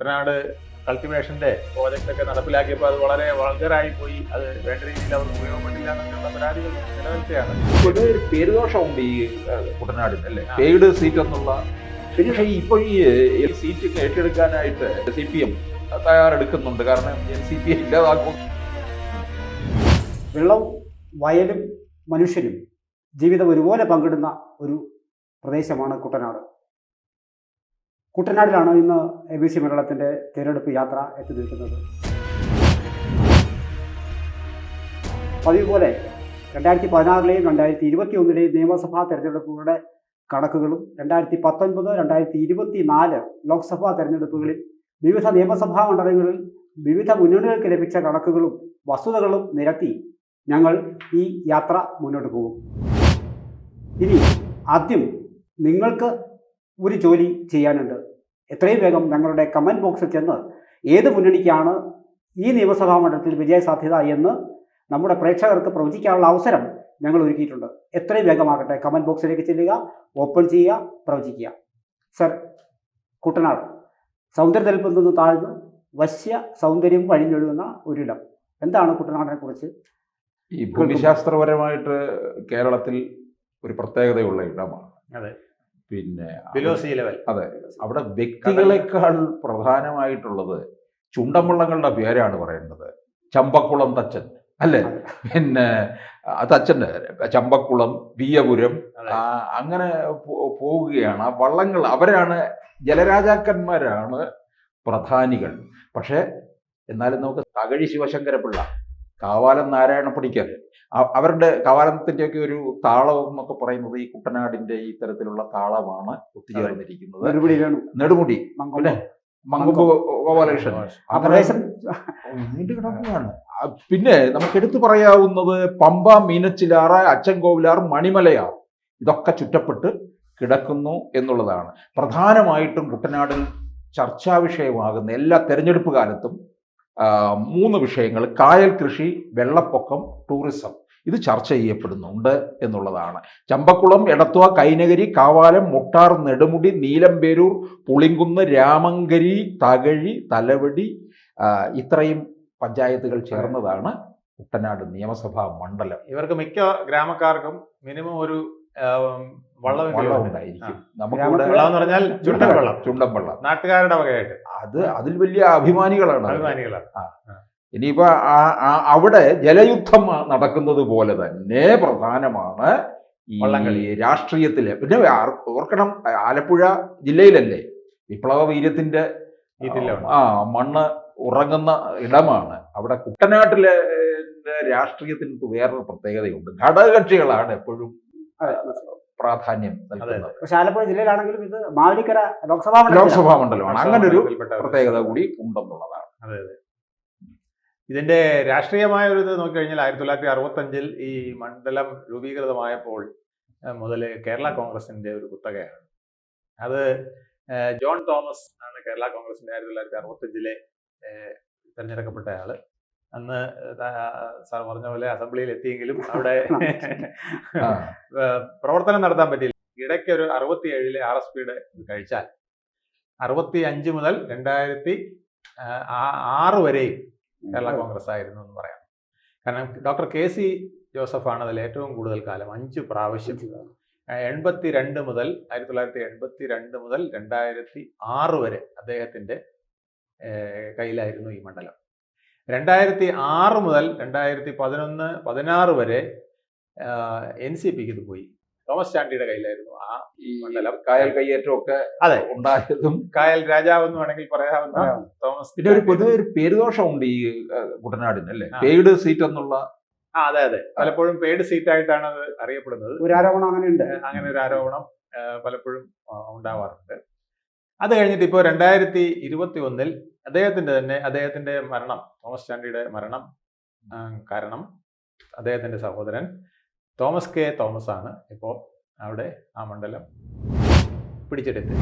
Kuttanad കൾട്ടിവേഷന്റെ project ഒക്കെ നടപ്പിലാക്കിയപ്പോൾ അത് വളരെ വൾഗറായി പോയി, അത് വേണ്ട രീതിയിൽ അവർക്ക് ഉപയോഗപ്പെട്ടില്ല എന്നുള്ള പരാതികൾ നിലനിൽക്കുകയാണ്. ഒരു പേരുദോഷമുണ്ട് ഈ കുട്ടനാടിന് അല്ലേ, പെയ്ഡ് സീറ്റ് എന്നുള്ള. പക്ഷേ ഇപ്പോൾ ഈ സീറ്റ് ഏറ്റെടുക്കാനായിട്ട് CPM തയ്യാറെടുക്കുന്നുണ്ട്. കാരണം NCP ഇല്ലാതാക്കും. വെള്ളവും വയലും മനുഷ്യനും ജീവിതം ഒരുപോലെ പങ്കിടുന്ന ഒരു പ്രദേശമാണ് കുട്ടനാട്. കുട്ടനാടിലാണ് ഇന്ന് ABC മലയാളത്തിൻ്റെ തിരഞ്ഞെടുപ്പ് യാത്ര എത്തി നിൽക്കുന്നത്. പതിവ് പോലെ 2016-ലെയും 2021-ലെയും നിയമസഭാ തെരഞ്ഞെടുപ്പുകളുടെ കണക്കുകളും 2019, 2024 ലോക്സഭാ തെരഞ്ഞെടുപ്പുകളിൽ വിവിധ നിയമസഭാ മണ്ഡലങ്ങളിൽ വിവിധ മുന്നണികൾക്ക് ലഭിച്ച കണക്കുകളും വസ്തുതകളും നിരത്തി ഞങ്ങൾ ഈ യാത്ര മുന്നോട്ട് പോകും. ഇനി ആദ്യം നിങ്ങൾക്ക് ഒരു ജോലി ചെയ്യാനുണ്ട്. എത്രയും വേഗം ഞങ്ങളുടെ കമൻറ്റ് ബോക്സിൽ ചെന്ന് ഏത് മുന്നണിക്കാണ് ഈ നിയമസഭാ മണ്ഡലത്തിൽ വിജയസാധ്യത എന്ന് നമ്മുടെ പ്രേക്ഷകർക്ക് പ്രവചിക്കാനുള്ള അവസരം ഞങ്ങൾ ഒരുക്കിയിട്ടുണ്ട്. എത്രയും വേഗമാകട്ടെ, കമൻറ്റ് ബോക്സിലേക്ക് ചെല്ലുക, ഓപ്പൺ ചെയ്യുക, പ്രവചിക്കുക. സർ, കുട്ടനാട് സൗന്ദര്യതലപ്പിൽ നിന്ന് താഴ്ന്ന് വശ്യ സൗന്ദര്യം വഴിഞ്ഞൊഴുകുന്ന ഒരിടം. എന്താണ് കുട്ടനാടിനെ കുറിച്ച്? ഈ ഭൂമിശാസ്ത്രപരമായിട്ട് കേരളത്തിൽ ഒരു പ്രത്യേകതയുള്ള ഇടമാണ്. അതെ, പിന്നെ ബിലോ സീ ലെവൽ. അതെ, അവിടെ വ്യക്തികളെക്കാൾ പ്രധാനമായിട്ടുള്ളത് ചുണ്ടൻവള്ളങ്ങളുടെ പേരാണ് പറയേണ്ടത്. ചമ്പക്കുളം തച്ചൻ അല്ലേ, പിന്നെ തച്ചൻ്റെ ചമ്പക്കുളം, വിയ്യപുരം, അങ്ങനെ പോവുകയാണ്. ആ വള്ളങ്ങൾ അവരാണ്, ജലരാജാക്കന്മാരാണ് പ്രധാനികൾ. പക്ഷേ എന്നാലും നമുക്ക് തകഴി ശിവശങ്കരപിള്ള, കാവാലം നാരായണ പണിക്കർ, അവരുടെ കാവാലത്തിൻ്റെയൊക്കെ ഒരു താളം എന്നൊക്കെ പറയുന്നത് ഈ കുട്ടനാടിൻ്റെ ഈ തരത്തിലുള്ള താളമാണ് ഒത്തുചേർന്നിരിക്കുന്നത്. നെടുമുടി, പിന്നെ മങ്കൊമ്പ് ഗോപാലകൃഷ്ണൻ, നീണ്ടു കിടക്കുകയാണ്. പിന്നെ നമുക്ക് എടുത്തു പറയാവുന്നത് പമ്പ, മീനച്ചിലാറ്, അച്ചൻകോവിലാർ, മണിമലയാർ, ഇതൊക്കെ ചുറ്റപ്പെട്ട് കിടക്കുന്നു എന്നുള്ളതാണ്. പ്രധാനമായിട്ടും കുട്ടനാടിൽ ചർച്ചാ വിഷയമാകുന്ന എല്ലാ തെരഞ്ഞെടുപ്പ് കാലത്തും 3 വിഷയങ്ങൾ: കായൽ കൃഷി, വെള്ളപ്പൊക്കം, ടൂറിസം. ഇത് ചർച്ച ചെയ്യപ്പെടുന്നുണ്ട് എന്നുള്ളതാണ്. ചമ്പക്കുളം, എടത്വ, കൈനകരി, കാവാലം, മുട്ടാർ, നെടുമുടി, നീലംപേരൂർ, പുളിങ്കുന്ന്, രാമങ്കരി, തകഴി, തലവടി, ഇത്രയും പഞ്ചായത്തുകൾ ചേർന്നതാണ് കുട്ടനാട് നിയമസഭാ മണ്ഡലം. ഇവർക്ക് മിക്ക ഗ്രാമക്കാർക്കും മിനിമം ഒരു വള്ളം ഉണ്ടായിരിക്കും. നമുക്കിവിടെ വെള്ളം എന്ന് പറഞ്ഞാൽ ചുണ്ടൻവള്ളം നാട്ടുകാരുടെ വകയായിട്ട്. അതിൽ വലിയ അഭിമാനികളാണ്. ഇനിയിപ്പോ അവിടെ ജലയുദ്ധം നടക്കുന്നത് പോലെ തന്നെ പ്രധാനമാണ് ഈ രാഷ്ട്രീയത്തില്. പിന്നെ ഓർക്കണം, ആലപ്പുഴ ജില്ലയിലല്ലേ വിപ്ലവ വീര്യത്തിന്റെ മണ്ണ് ഉറങ്ങുന്ന ഇടമാണ്. അവിടെ കുട്ടനാട്ടിലെ രാഷ്ട്രീയത്തിന് വേറൊരു പ്രത്യേകതയുണ്ട്. ഘടകകക്ഷികളാണ് എപ്പോഴും പ്രാധാന്യം നൽകുന്നത്. പക്ഷെ ആലപ്പുഴ ജില്ലയിലാണെങ്കിലും ഇത് മാവേലിക്കര ലോക്സഭാ മണ്ഡലമാണ്. അങ്ങനെ ഒരു പ്രത്യേകത കൂടി ഉണ്ടെന്നുള്ളതാണ്. അതെ അതെ. ഇതിന്റെ രാഷ്ട്രീയമായ ഒരു ഇത് നോക്കിക്കഴിഞ്ഞാൽ 1965 ഈ മണ്ഡലം രൂപീകൃതമായപ്പോൾ മുതൽ കേരള കോൺഗ്രസിന്റെ ഒരു കുത്തകയാണ് അത്. ജോൺ തോമസ് ആണ് കേരള കോൺഗ്രസിന്റെ 1965 തെരഞ്ഞെടുക്കപ്പെട്ട ആള്. അന്ന് സാർ പറഞ്ഞ പോലെ അസംബ്ലിയിൽ എത്തിയെങ്കിലും അവിടെ പ്രവർത്തനം നടത്താൻ പറ്റിയില്ല. ഇടയ്ക്ക് ഒരു 67 RSPയുടെ കഴിച്ചാൽ 65 മുതൽ 2006 വരെയും കേരള കോൺഗ്രസ് ആയിരുന്നു എന്ന് പറയാം. കാരണം ഡോക്ടർ KC ജോസഫാണ് അതിൽ ഏറ്റവും കൂടുതൽ കാലം, 5 പ്രാവശ്യം. 1982 മുതൽ 2006 വരെ അദ്ദേഹത്തിൻ്റെ കയ്യിലായിരുന്നു ഈ മണ്ഡലം. 2006 മുതൽ 2011-16 വരെ NCPക്ക് ഇത് പോയി. തോമസ് ചാണ്ടിയുടെ കയ്യിലായിരുന്നു ആ ഈ മണ്ഡലം. കായൽ കയ്യേറ്റമൊക്കെ അതെ ഉണ്ടായതും കായൽ രാജാവ് എന്ന് വേണമെങ്കിൽ പറയാവുന്ന തോമസ്. പിന്നെ പൊതുവെ ഒരു പേരുദോഷമുണ്ട് ഈ കുട്ടനാടിന് അല്ലേ, പെയ്ഡ് സീറ്റ് എന്നുള്ള. അതെ അതെ, പലപ്പോഴും പെയ്ഡ് സീറ്റ് ആയിട്ടാണ് അത് അറിയപ്പെടുന്നത്. ഒരു ആരോപണം അങ്ങനെ ഒരു ആരോപണം പലപ്പോഴും ഉണ്ടാവാറുണ്ട്. അത് കഴിഞ്ഞിട്ട് ഇപ്പോൾ 2021 അദ്ദേഹത്തിന്റെ മരണം, തോമസ് ചാണ്ടിയുടെ മരണം കാരണം അദ്ദേഹത്തിന്റെ സഹോദരൻ തോമസ് K. തോമസ് ആണ് ഇപ്പോൾ അവിടെ ആ മണ്ഡലം പിടിച്ചെടുത്ത്.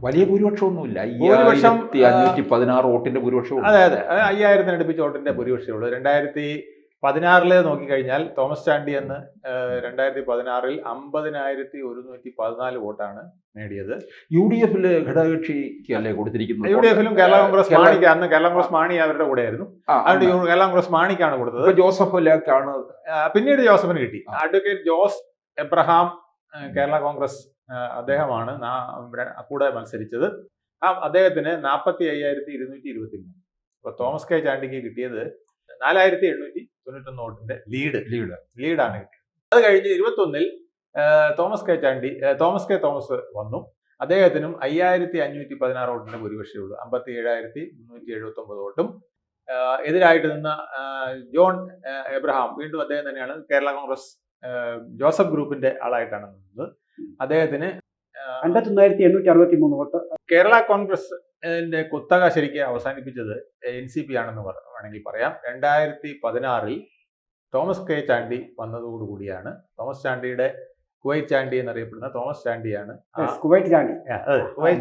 വലിയ ഭൂരിപക്ഷമൊന്നുമില്ല, 5516 വോട്ടിന്റെ ഭൂരിപക്ഷം. അതെ അതെ, 5000 അടുപ്പിച്ച് വോട്ടിന്റെ ഭൂരിപക്ഷമേ ഉള്ളൂ. 16 നോക്കിക്കഴിഞ്ഞാൽ തോമസ് ചാണ്ടി എന്ന് 2016 50,114 വോട്ടാണ് നേടിയത്. UDF ഘടകകക്ഷിക്ക് അല്ലേ കൊടുത്തിരിക്കുന്നത്? UDF കേരള കോൺഗ്രസ് മാണിക്ക്, അന്ന് കേരള കോൺഗ്രസ് മാണി അവരുടെ കൂടെയായിരുന്നു. അതുകൊണ്ട് കേരള കോൺഗ്രസ് മാണിക്കാണ് കൊടുത്തത്. ജോസഫിലേക്കാണ് പിന്നീട് ജോസഫിന് കിട്ടി. അഡ്വക്കേറ്റ് ജോസ് എബ്രഹാം കേരള കോൺഗ്രസ് അദ്ദേഹമാണ് കൂടെ മത്സരിച്ചത്. അദ്ദേഹത്തിന് 45,223. അപ്പൊ തോമസ് കെ ചാണ്ടിക്ക് കിട്ടിയത് 4,891 വോട്ടിന്റെ ലീഡാണ് കിട്ടിയത്. അത് കഴിഞ്ഞ് 21 തോമസ് കെ തോമസ് വന്നു. അദ്ദേഹത്തിനും 5,516 വോട്ടിന്റെ ഭൂരിപക്ഷമേ ഉള്ളൂ. 57,379 വോട്ടും. എതിരായിട്ട് നിന്ന ജോൺ എബ്രഹാം, വീണ്ടും അദ്ദേഹം തന്നെയാണ് കേരള കോൺഗ്രസ് ജോസഫ് ഗ്രൂപ്പിന്റെ ആളായിട്ടാണ് നിന്നത്. അദ്ദേഹത്തിന് 51,863 വോട്ട്. കേരള കോൺഗ്രസ് കുത്തക ശരിക്കും അവസാനിപ്പിച്ചത് NCP ആണെന്ന് വേണമെങ്കിൽ പറയാം. 2016 തോമസ് കെ ചാണ്ടി വന്നതോടുകൂടിയാണ്. തോമസ് ചാണ്ടിയുടെ കുവൈറ്റ് ചാണ്ടി എന്നറിയപ്പെടുന്ന തോമസ് ചാണ്ടിയാണ്. കുവൈറ്റ്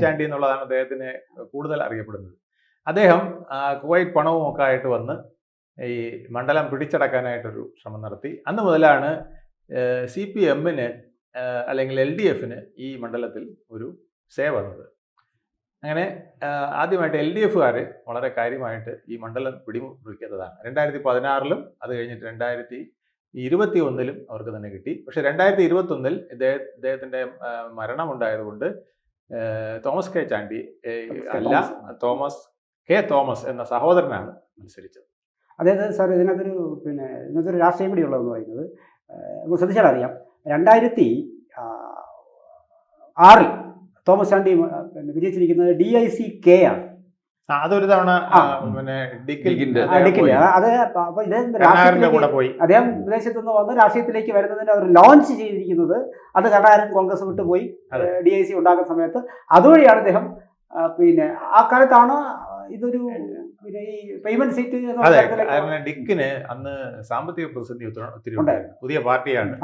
ചാണ്ടി എന്നുള്ളതാണ് അദ്ദേഹത്തിന് കൂടുതൽ അറിയപ്പെടുന്നത്. അദ്ദേഹം കുവൈറ്റ് പണവും ഒക്കെ ആയിട്ട് വന്ന് ഈ മണ്ഡലം പിടിച്ചടക്കാനായിട്ടൊരു ശ്രമം നടത്തി. അന്ന് മുതലാണ് CPM-ന് അല്ലെങ്കിൽ LDF-ന് ഈ മണ്ഡലത്തിൽ ഒരു സേ വന്നത്. അങ്ങനെ ആദ്യമായിട്ട് LDF-കാർ വളരെ കാര്യമായിട്ട് ഈ മണ്ഡലം പിടിമുറിക്കുന്നതാണ്. 2016 അത് കഴിഞ്ഞിട്ട് 2021 അവർക്ക് തന്നെ കിട്ടി. പക്ഷെ 2021 ഇദ്ദേഹത്തിൻ്റെ മരണമുണ്ടായതുകൊണ്ട് തോമസ് കെ ചാണ്ടി അല്ല, തോമസ് എന്ന സഹോദരനാണ് മത്സരിച്ചത്. അതായത് സാർ ഇതിനകത്തൊരു രാഷ്ട്രീയം കൂടി ഉള്ളതെന്ന് പറയുന്നത് നമ്മൾ ശ്രദ്ധിച്ചാൽ അറിയാം. 2006 തോമസ് ചാണ്ടി വിജയിച്ചിരിക്കുന്നത് DIC-K ആണ്. അതൊരു തവണ അദ്ദേഹം വിദേശത്തു നിന്ന് വന്ന് രാഷ്ട്രീയത്തിലേക്ക് വരുന്നതിന് അവർ ലോഞ്ച് ചെയ്തിരിക്കുന്നത് അത് കർണാടകൻ കോൺഗ്രസ് വിട്ടുപോയി DIC ഉണ്ടാക്കുന്ന സമയത്ത്. അതുവഴിയാണ് അദ്ദേഹം ആ കാലത്താണ് ഇതൊരു ഈ പേയ്മെന്റ് സീറ്റ്. ഡിക്കിന് അന്ന് സാമ്പത്തിക പ്രതിസന്ധി ഒത്തിരി ഉണ്ടായിരുന്നു. പുതിയ പാർട്ടിയാണ്,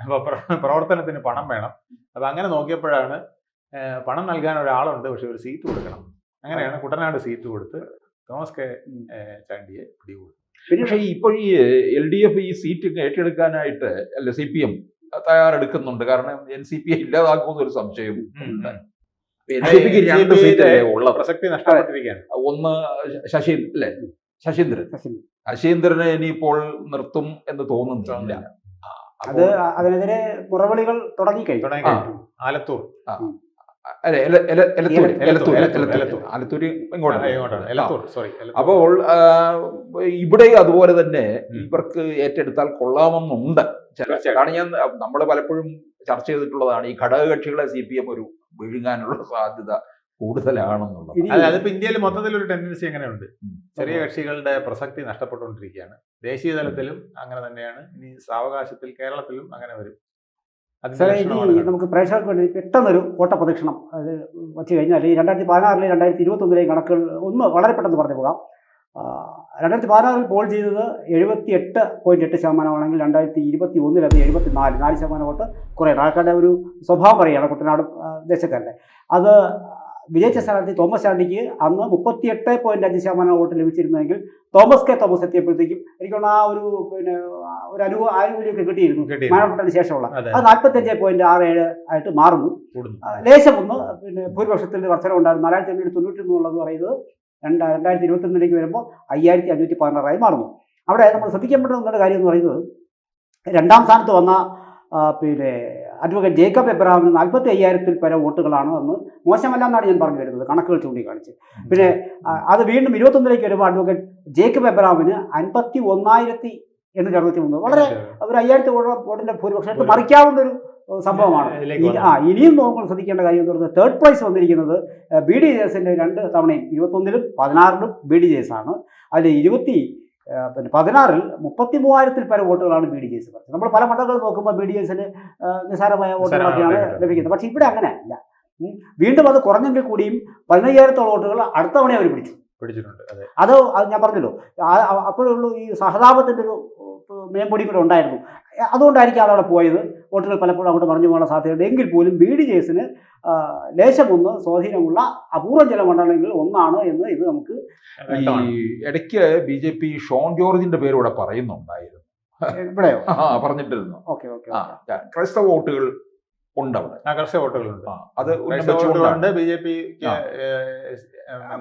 അപ്പൊ പ്രവർത്തനത്തിന് പണം വേണം. അപ്പൊ അങ്ങനെ നോക്കിയപ്പോഴാണ് പണം നൽകാൻ ഒരാളുണ്ട്, പക്ഷെ ഒരു സീറ്റ് കൊടുക്കണം. അങ്ങനെയാണ് കുട്ടനാട് സീറ്റ് കൊടുത്ത് തോമസ് കെ ചാണ്ടിയെ പിടികൂടും. പക്ഷേ ഇപ്പോൾ ഈ LDF ഈ സീറ്റ് ഏറ്റെടുക്കാനായിട്ട് അല്ല CPM തയ്യാറെടുക്കുന്നുണ്ട്. കാരണം NCP ഇല്ലാതാക്കുമെന്ന് ഒരു സംശയം ഉണ്ട്. രണ്ട് സീറ്റല്ലേ ഉള്ളത്, പ്രസക്തി നഷ്ടപ്പെട്ടിരിക്കുകയാണ്. ഒന്ന് ശശീന്ദ്രനെ ഇനിയിപ്പോൾ നിർത്തും എന്ന് തോന്നുന്നില്ല. അതിനെതിരെ മുറവിളികൾ തുടങ്ങിക്കഴിഞ്ഞു. ആലത്തൂർ ആലത്തൂര് ഇങ്ങോട്ടാണ്. അപ്പോൾ ഇവിടെ അതുപോലെ തന്നെ ഇവർക്ക് ഏറ്റെടുത്താൽ കൊള്ളാമെന്നുണ്ട്. കാരണം നമ്മൾ പലപ്പോഴും ചർച്ച ചെയ്തിട്ടുള്ളതാണ് ഈ ഘടകകക്ഷികളെ CPM ഒരു വിഴുങ്ങാനുള്ള സാധ്യത കൂടുതലാണെന്നുള്ളത്. അതിപ്പോ ഇന്ത്യയിൽ മൊത്തത്തിലൊരു ടെൻഡൻസി അങ്ങനെയുണ്ട്. ചെറിയ കക്ഷികളുടെ പ്രസക്തി നഷ്ടപ്പെട്ടുകൊണ്ടിരിക്കുകയാണ്. ദേശീയ തലത്തിലും അങ്ങനെ തന്നെയാണ്. ഇനി സാവകാശത്തിൽ കേരളത്തിലും അങ്ങനെ വരും. നമുക്ക് പ്രേക്ഷകർക്ക് വേണ്ടി പെട്ടെന്നൊരു ഓട്ടപ്രദക്ഷിണം അത് വച്ചു കഴിഞ്ഞാൽ 2016 2021 കണക്കുകൾ ഒന്ന് വളരെ പെട്ടെന്ന് പറഞ്ഞു പോകാം. 2016 പോൾ ചെയ്തത് 78.8%, 2021 അത് 74% വോട്ട് കുറേ ആൾക്കാരുടെ ഒരു സ്വഭാവം പറയുകയാണ് കുട്ടനാട് ദേശക്കാരുടെ. അത് വിജയിച്ച സ്ഥാനാർത്ഥി തോമസ് ചാണ്ടിക്ക് അന്ന് 38.5% വോട്ട് ലഭിച്ചിരുന്നെങ്കിൽ തോമസ് കെ തോമസ് എത്തിയപ്പോഴത്തേക്കും എനിക്കൊന്ന് ആ ഒരു ആനുകൂല്യമൊക്കെ കിട്ടിയിരുന്നു മരണപ്പെട്ടതിന് ശേഷമുള്ള. അത് 45.67 ആയിട്ട് മാറുന്നു. ലേശം ഒന്ന് ഭൂരിപക്ഷത്തിൽ വർധന ഉണ്ടായിരുന്നു. 4,893 ഉള്ളത് പറയുന്നത് 2021 വരുമ്പോൾ 5,516 മാറുന്നു. അവിടെ നമ്മൾ ശ്രദ്ധിക്കപ്പെടുന്ന ഒന്നൊരു കാര്യം എന്ന് പറയുന്നത്, രണ്ടാം സ്ഥാനത്ത് വന്ന അഡ്വക്കേറ്റ് ജേക്കബ് എബ്രഹാമിന് 45,000 പരം വോട്ടുകളാണ് അന്ന്. മോശമല്ല എന്നാണ് ഞാൻ പറഞ്ഞു വരുന്നത്, കണക്കുകൾ ചൂണ്ടിക്കാണിച്ച്. പിന്നെ അത് വീണ്ടും 2021 വരുമ്പോൾ അഡ്വക്കേറ്റ് ജേക്കബ് എബ്രഹാമിന് 51,863, വളരെ ഒരു 5,000 വോട്ടിന്റെ ഭൂരിപക്ഷമായിട്ട് മറിക്കാവുന്ന ഒരു സംഭവമാണ്. ഇനിയും നമ്മൾ ശ്രദ്ധിക്കേണ്ട കാര്യം എന്ന് പറയുന്നത്, തേർഡ് പ്രൈസ് വന്നിരിക്കുന്നത് BDJS-ന്റെ 2 തവണയും 2021 2016 BDJS ആണ്. അതിൽ 2016 33,000 പരം വോട്ടുകളാണ് BDJS. നമ്മൾ പല മണ്ഡലങ്ങൾ നോക്കുമ്പോൾ BDJS-ന് നിസ്സാരമായ വോട്ടുകളൊക്കെയാണ് ലഭിക്കുന്നത്. പക്ഷേ ഇവിടെ അങ്ങനെ അല്ല. വീണ്ടും അത് കുറഞ്ഞെങ്കിൽ കൂടിയും 15,000 വോട്ടുകൾ അടുത്ത തവണ അവർ പിടിച്ചിട്ടുണ്ട്. അത് ഞാൻ പറഞ്ഞല്ലോ, അപ്പോഴുള്ളൂ ഈ സഹതാപത്തിൻ്റെ ഒരു മേമ്പൊടി കൂടെ ഉണ്ടായിരുന്നു. അതുകൊണ്ടായിരിക്കും അതവിടെ പോയത്. വോട്ടുകൾ പലപ്പോഴും അങ്ങോട്ട് മറിഞ്ഞു പോകാനുള്ള സാധ്യതയുണ്ട്. എങ്കിൽ പോലും BDJS-ന് ലേശമൊന്ന് സ്വാധീനമുള്ള അപൂർവം ചില മണ്ഡലങ്ങളിൽ ഒന്നാണ് എന്ന് ഇത് നമുക്ക്. ഈ ഇടയ്ക്ക് BJP ഷോൺ ജോർജിന്റെ പേരൂടെ പറയുന്നുണ്ടായിരുന്നു. ഇവിടെയോ? പറഞ്ഞിട്ടിരുന്നു. Okay okay. ക്രൈസ്തവ വോട്ടുകൾ ഉണ്ട് അവിടെ. കർഷക വോട്ടുകളുണ്ട്. അത് വോട്ടുകളുണ്ട്. BJP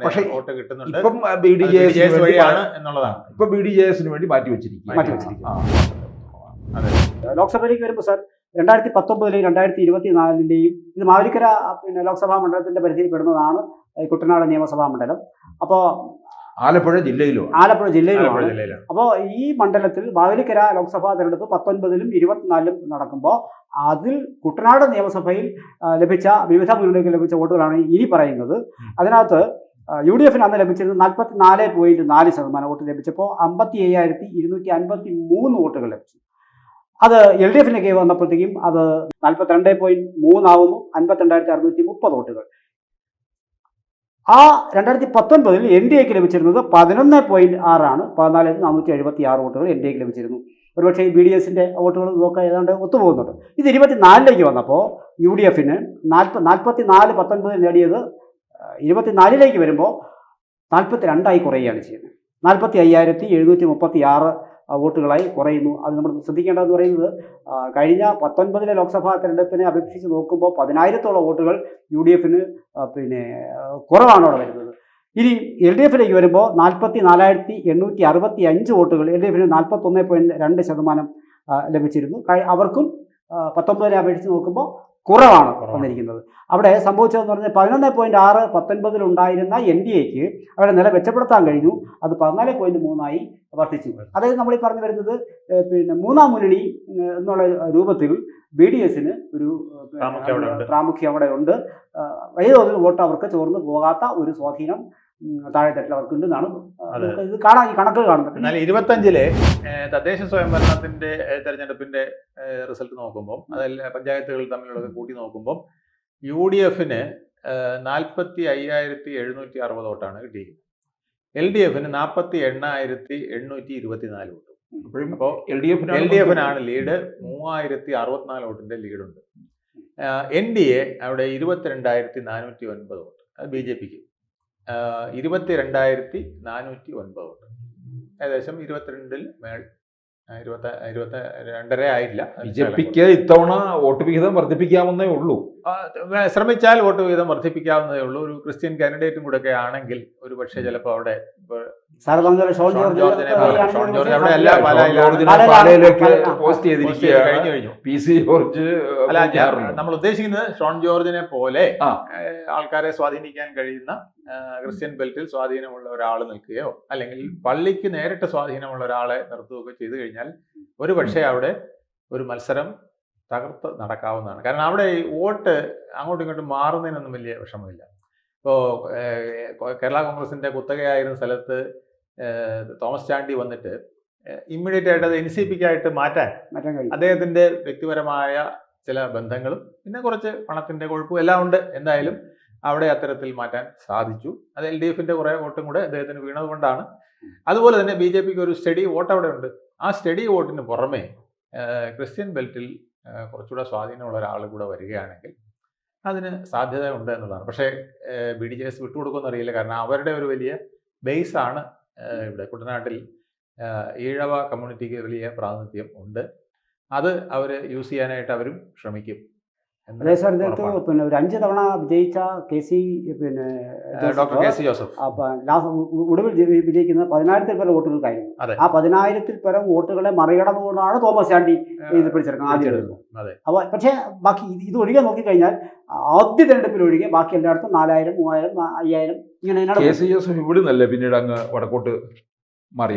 പക്ഷേ വോട്ട് കിട്ടുന്നുണ്ട്. ഇപ്പം BDJS വഴിയാണ് എന്നുള്ളതാണ്. ഇപ്പൊ BDJS വേണ്ടി മാറ്റി വെച്ചിരിക്കും. ലോക്സഭയിലേക്ക് വരുമ്പോൾ സാർ 2019 2024 ഇത് മാവേലിക്കര ലോക്സഭാ മണ്ഡലത്തിന്റെ പരിധിയിൽ പെടുന്നതാണ് കുട്ടനാട് നിയമസഭാ മണ്ഡലം. അപ്പോൾ ആലപ്പുഴ ജില്ലയിലുമാണ്. ആലപ്പുഴ ജില്ലയിലുമാണ്. അപ്പോൾ ഈ മണ്ഡലത്തിൽ മാവേലിക്കര ലോക്സഭാ തെരഞ്ഞെടുപ്പ് 19 24 നടക്കുമ്പോൾ അതിൽ കുട്ടനാട് നിയമസഭയിൽ ലഭിച്ച വിവിധ മുന്നണികൾക്ക് ലഭിച്ച വോട്ടുകളാണ് ഇനി പറയുന്നത്. അതിനകത്ത് UDF അന്ന് ലഭിച്ചിരുന്നത് 44.4% വോട്ട് ലഭിച്ചപ്പോൾ 57,253 വോട്ടുകൾ ലഭിച്ചു. അത് LDF വന്നപ്പോഴത്തേക്കും അത് 42.3 ആവുന്നു, 52,630 വോട്ടുകൾ. ആ 2019 NDA ലഭിച്ചിരുന്നത് 11.6 ആണ്, 14,476 വോട്ടുകൾ NDA ലഭിച്ചിരുന്നു. ഒരുപക്ഷെ ഈ BDS വോട്ടുകൾ നോക്കാൻ ഏതാണ്ട് ഒത്തുപോകുന്നുണ്ട്. ഇത് 24 വന്നപ്പോൾ UDF 44-19 നേടിയത് 24 വരുമ്പോൾ 42 കുറയുകയാണ് ചെയ്യുന്നത്. 45,736 വോട്ടുകളായി കുറയുന്നു. അത് നമ്മൾ ശ്രദ്ധിക്കേണ്ടതെന്ന് പറയുന്നത് കഴിഞ്ഞ 19 ലോക്സഭാ തെരഞ്ഞെടുപ്പിനെ അപേക്ഷിച്ച് നോക്കുമ്പോൾ 10,000-ഓളം വോട്ടുകൾ UDF കുറവാണ് അവിടെ വരുന്നത്. ഇനി LDF വരുമ്പോൾ 44,865 വോട്ടുകൾ, LDF 41.2% ലഭിച്ചിരുന്നു. അവർക്കും 19 അപേക്ഷിച്ച് നോക്കുമ്പോൾ കുറവാണ് വന്നിരിക്കുന്നത്. അവിടെ സംഭവിച്ചതെന്ന് പറഞ്ഞാൽ 11.6 19 ഉണ്ടായിരുന്ന NDAക്ക് അവിടെ നില മെച്ചപ്പെടുത്താൻ കഴിഞ്ഞു. അത് 14.3 വർദ്ധിച്ചു. അതായത് നമ്മൾ ഈ പറഞ്ഞു വരുന്നത് മൂന്നാം മുന്നണി എന്നുള്ള രൂപത്തിൽ BDS ഒരു പ്രാമുഖ്യം അവിടെ ഉണ്ട്. വലിയ തോതിൽ വോട്ട് അവർക്ക് ചോർന്ന് പോകാത്ത ഒരു സ്വാധീനം താഴെത്തട്ടിൽ അവർക്കുണ്ടെന്നാണ് ഇത് കാണാൻ ഈ കണക്കുകൾ കാണുന്നത്. എന്നാൽ 25 തദ്ദേശ സ്വയംഭരണത്തിന്റെ തെരഞ്ഞെടുപ്പിന്റെ റിസൾട്ട് നോക്കുമ്പോൾ, അതിൽ പഞ്ചായത്തുകൾ തമ്മിലുള്ള കൂട്ടി നോക്കുമ്പോൾ UDF 45,760 വോട്ടാണ് കിട്ടിയിരിക്കുന്നത്. LDF 48,824 vote. അപ്പോൾ LDF ലീഡ്. 3,064 വോട്ടിന്റെ ലീഡുണ്ട്. NDA അവിടെ 22,409 വോട്ട്. അത് BJPക്ക് 22,409 വോട്ട്. ഏകദേശം 22-ൽ മേൾ, 22.5 ആയില്ല. BJPക്ക് ഇത്തവണ വോട്ട് വിഹിതം വർദ്ധിപ്പിക്കാവുന്നേ ഉള്ളൂ. ശ്രമിച്ചാൽ വോട്ട് വിഹിതം വർദ്ധിപ്പിക്കാവുന്നതേ ഉള്ളൂ. ഒരു ക്രിസ്ത്യൻ കാൻഡിഡേറ്റും കൂടെ ഒക്കെ ആണെങ്കിൽ ഒരു പക്ഷേ ചിലപ്പോൾ അവിടെ നമ്മൾ ഉദ്ദേശിക്കുന്നത് ഷോൺ ജോർജിനെ പോലെ ആൾക്കാരെ സ്വാധീനിക്കാൻ കഴിയുന്ന ക്രിസ്ത്യൻ ബെൽറ്റിൽ സ്വാധീനമുള്ള ഒരാൾ നിൽക്കുകയോ അല്ലെങ്കിൽ പള്ളിക്ക് നേരിട്ട് സ്വാധീനമുള്ള ഒരാളെ നിർത്തുകയൊക്കെ ചെയ്തു കഴിഞ്ഞാൽ ഒരു പക്ഷേ അവിടെ ഒരു മത്സരം തകർത്ത് നടക്കാവുന്നതാണ്. കാരണം അവിടെ ഈ വോട്ട് അങ്ങോട്ടും ഇങ്ങോട്ടും മാറുന്നതിനൊന്നും വലിയ വിഷമമില്ല. ഇപ്പോൾ കേരള കോൺഗ്രസിന്റെ കുത്തകയായിരുന്ന സ്ഥലത്ത് തോമസ് ചാണ്ടി വന്നിട്ട് ഇമ്മീഡിയറ്റ് ആയിട്ട് അത് NCPക്കായിട്ട് മാറ്റാൻ അദ്ദേഹത്തിന്റെ വ്യക്തിപരമായ ചില ബന്ധങ്ങളും പിന്നെ കുറച്ച് പണത്തിന്റെ കൊഴുപ്പും എല്ലാം ഉണ്ട്. എന്തായാലും അവിടെ അത്തരത്തിൽ മാറ്റാൻ സാധിച്ചു. അത് LDF കുറേ വോട്ടും കൂടെ അദ്ദേഹത്തിന് വീണത് കൊണ്ടാണ്. അതുപോലെ തന്നെ BJPക്ക് ഒരു സ്റ്റഡി വോട്ട് അവിടെ ഉണ്ട്. ആ സ്റ്റഡി വോട്ടിന് പുറമെ ക്രിസ്ത്യൻ ബെൽറ്റിൽ കുറച്ചുകൂടെ സ്വാധീനമുള്ള ഒരാൾ കൂടെ വരികയാണെങ്കിൽ അതിന് സാധ്യത ഉണ്ട് എന്നുള്ളതാണ്. പക്ഷേ BDJS വിട്ടുകൊടുക്കുമെന്ന് അറിയില്ല. കാരണം അവരുടെ ഒരു വലിയ ബേസാണ് ഇവിടെ കുട്ടനാട്ടിൽ. ഈഴവ കമ്മ്യൂണിറ്റിക്ക് വലിയ പ്രാതിനിധ്യം ഉണ്ട്. അത് അവർ യൂസ് ചെയ്യാനായിട്ട് അവരും ശ്രമിക്കും. അതെ സാർ, ഇതിനകത്ത് ഒരു 5 തവണ വിജയിച്ച ഡോക്ടർ KC ജോസഫ് ഒടുവിൽ വിജയിക്കുന്നത് 10,000-ൽ പരം വോട്ടുകൾക്കായിരുന്നു. ആ 10,000-ൽ പരം വോട്ടുകളെ മറികടന്നുകൊണ്ടാണ് തോമസ് ചാണ്ടി ഇത് പിടിച്ചെടുക്കുന്നത് ആദ്യം. അപ്പോൾ പക്ഷേ ബാക്കി ഇത് ഒഴികെ നോക്കിക്കഴിഞ്ഞാൽ ആദ്യ തെരഞ്ഞെടുപ്പിൽ ഒഴികെ ബാക്കി എല്ലായിടത്തും 4,000, 3,000, 5,000 ഇങ്ങനെ KC ജോസഫ് ഇവിടുന്നല്ലേ പിന്നീട് അങ്ങ് വടക്കോട്ട് മാറി.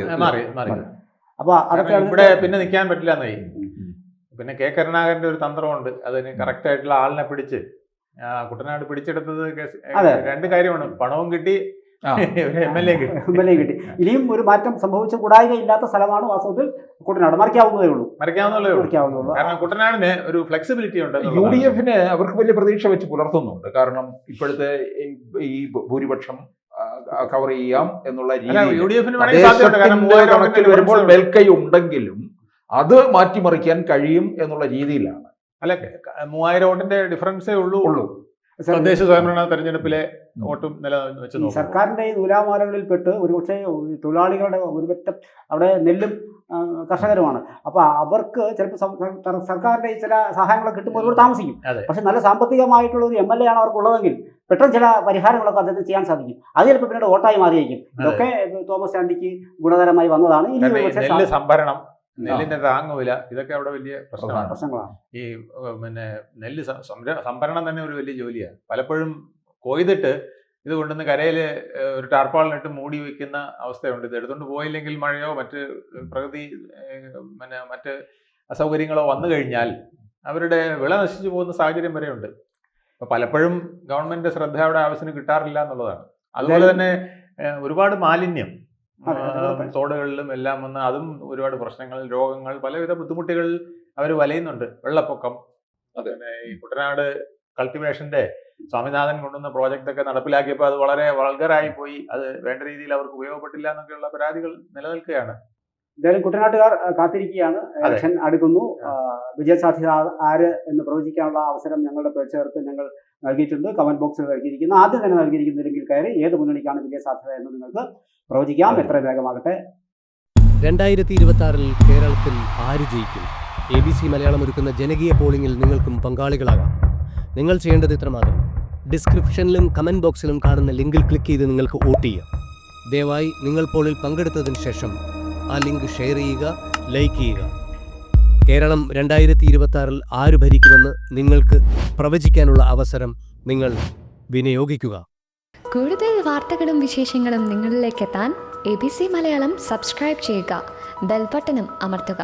അപ്പൊ അതൊക്കെ ഇവിടെ പിന്നെ നിൽക്കാൻ പറ്റില്ല എന്നായി. പിന്നെ K. കരുണാകരന്റെ ഒരു തന്ത്രമുണ്ട്. അതിന് കറക്റ്റ് ആയിട്ടുള്ള ആളിനെ പിടിച്ച് കുട്ടനാട് പിടിച്ചെടുത്തത് 2 കാര്യമാണ്. പണവും കിട്ടി, MLA കിട്ടി. ഇനിയും ഒരു മാറ്റം സംഭവിച്ച കൂടായിക ഇല്ലാത്ത സ്ഥലമാണ് വാസ്തവത്തിൽ കുട്ടനാട്. മറിക്കാവുന്നതേ ഉള്ളൂ. കാരണം കുട്ടനാടിന് ഒരു ഫ്ലെക്സിബിലിറ്റി ഉണ്ട്. UDF അവർക്ക് വലിയ പ്രതീക്ഷ വെച്ച് പുലർത്തുന്നുണ്ട്. കാരണം ഇപ്പോഴത്തെ ഈ ഭൂരിപക്ഷം കവർ ചെയ്യാം എന്നുള്ള രീതിയിൽ വരുമ്പോൾ മേൽക്കൈ ഉണ്ടെങ്കിലും അത് മാറ്റിമറിക്കാൻ കഴിയും എന്നുള്ള രീതിയിലാണ്. അല്ല, 3,000 വോട്ടിന്റെ ഡിഫറൻസേ ഉള്ളൂ. തദ്ദേശ സ്വയംഭരണ തെരഞ്ഞെടുപ്പിലെ വോട്ടും നില വെച്ച് ഈ നോക്കുമ്പോൾ സർക്കാരിന്റെ ഈ നൂലാമാലകളിൽപ്പെട്ട് ഒരുപക്ഷെ തൊഴിലാളികളുടെ ഒരുപറ്റം അവിടെ നെല്ലും കർഷകരുമാണ്. അപ്പൊ അവർക്ക് ചിലപ്പോൾ സർക്കാരിന്റെ ഈ ചില സഹായങ്ങളൊക്കെ കിട്ടുമ്പോൾ ഒരുപാട് താമസിക്കും. അതെ. പക്ഷെ നല്ല സാമ്പത്തികമായിട്ടുള്ള ഒരു MLA ആണ് അവർക്കുള്ളതെങ്കിൽ പെട്ടെന്ന് ചില പരിഹാരങ്ങളൊക്കെ അദ്ദേഹത്തിന് ചെയ്യാൻ സാധിക്കും. അത് ചിലപ്പോൾ പിന്നീട് വോട്ടായി മാറിയിരിക്കും. ഇതൊക്കെ തോമസ് ചാണ്ടിക്ക് ഗുണകരമായി വന്നതാണ്. ഇനി കാരണം ഈ ഒരുപക്ഷെ നെല്ല് സംഭരണം, നെല്ലിന്റെ താങ്ങുവില, ഇതൊക്കെ അവിടെ വലിയ പ്രശ്നമാണ്. പ്രശ്നങ്ങളാണ്. ഈ പിന്നെ നെല്ല് സംഭരണം തന്നെ ഒരു വലിയ ജോലിയാണ്. പലപ്പോഴും കൊയ്തിട്ട് ഇത് കൊണ്ടുവന്ന് കരയിൽ ഒരു ടാർപ്പാളിനിട്ട് മൂടി വയ്ക്കുന്ന അവസ്ഥയുണ്ട്. ഇത് എടുത്തുകൊണ്ട് പോയില്ലെങ്കിൽ മഴയോ മറ്റ് പ്രകൃതി പിന്നെ മറ്റ് അസൗകര്യങ്ങളോ വന്നു കഴിഞ്ഞാൽ അവരുടെ വിള നശിച്ചു പോകുന്ന സാഹചര്യം വരെയുണ്ട്. അപ്പോൾ പലപ്പോഴും ഗവൺമെന്റ് ശ്രദ്ധ അവിടെ ആവശ്യത്തിന് കിട്ടാറില്ല എന്നുള്ളതാണ്. അതുപോലെ തന്നെ ഒരുപാട് മാലിന്യം തോടുകളിലും എല്ലാം വന്ന് അതും ഒരുപാട് പ്രശ്നങ്ങൾ, രോഗങ്ങൾ, പലവിധ ബുദ്ധിമുട്ടുകൾ അവർ വലയുന്നുണ്ട്. വെള്ളപ്പൊക്കം, പിന്നെ ഈ കുട്ടനാട് കൾട്ടിവേഷന്റെ സ്വാമിനാഥൻ കൊണ്ടുവന്ന പ്രോജക്റ്റ് ഒക്കെ നടപ്പിലാക്കിയപ്പോൾ അത് വളരെ വൾഗറായി പോയി, അത് വേണ്ട രീതിയിൽ അവർക്ക് ഉപയോഗപ്പെട്ടില്ല എന്നൊക്കെയുള്ള പരാതികൾ നിലനിൽക്കുകയാണ്. എന്തായാലും കുട്ടനാട്ടുകാർ കാത്തിരിക്കുകയാണ്. ഇലക്ഷൻ അടുക്കുന്നു. വിജയസാധ്യത ആര് എന്ന് പ്രവചിക്കാനുള്ള അവസരം ഞങ്ങളുടെ പ്രേക്ഷകർക്ക് ഞങ്ങൾ നൽകിയിട്ടുണ്ട്. കമന്റ് ബോക്സിൽ നൽകിയിരിക്കുന്നു. ആദ്യം തന്നെ നൽകിയിരിക്കുന്നില്ലെങ്കിൽ കയറി ഏത് മുന്നണിക്കാണ് വിജയസാധ്യത എന്ന് നിങ്ങൾക്ക് പ്രവചിക്കാം. എത്ര വേഗമാകട്ടെ. 2026 കേരളത്തിൽ ആര് ജയിക്കും? ABC മലയാളം ഒരുക്കുന്ന ജനകീയ പോളിംഗിൽ നിങ്ങൾക്കും പങ്കാളികളാകാം. നിങ്ങൾ ചെയ്യേണ്ടത് ഇത്രമാത്രം. ഡിസ്ക്രിപ്ഷനിലും കമന്റ് ബോക്സിലും കാണുന്ന ലിങ്കിൽ ക്ലിക്ക് ചെയ്ത് നിങ്ങൾക്ക് വോട്ട് ചെയ്യാം. ദയവായി നിങ്ങൾ പോളിൽ പങ്കെടുത്തതിന് ശേഷം ആ ലിങ്ക് ഷെയർ ചെയ്യുക, ലൈക്ക് ചെയ്യുക. കേരളം 2026 ആര് ഭരിക്കുമെന്ന് നിങ്ങൾക്ക് പ്രവചിക്കാനുള്ള അവസരം നിങ്ങൾ വിനിയോഗിക്കുക. കൂടുതൽ വാർത്തകളും വിശേഷങ്ങളും നിങ്ങളിലേക്ക് എത്താൻ ABC മലയാളം സബ്സ്ക്രൈബ് ചെയ്യുക, ബെൽ ബട്ടണും അമർത്തുക.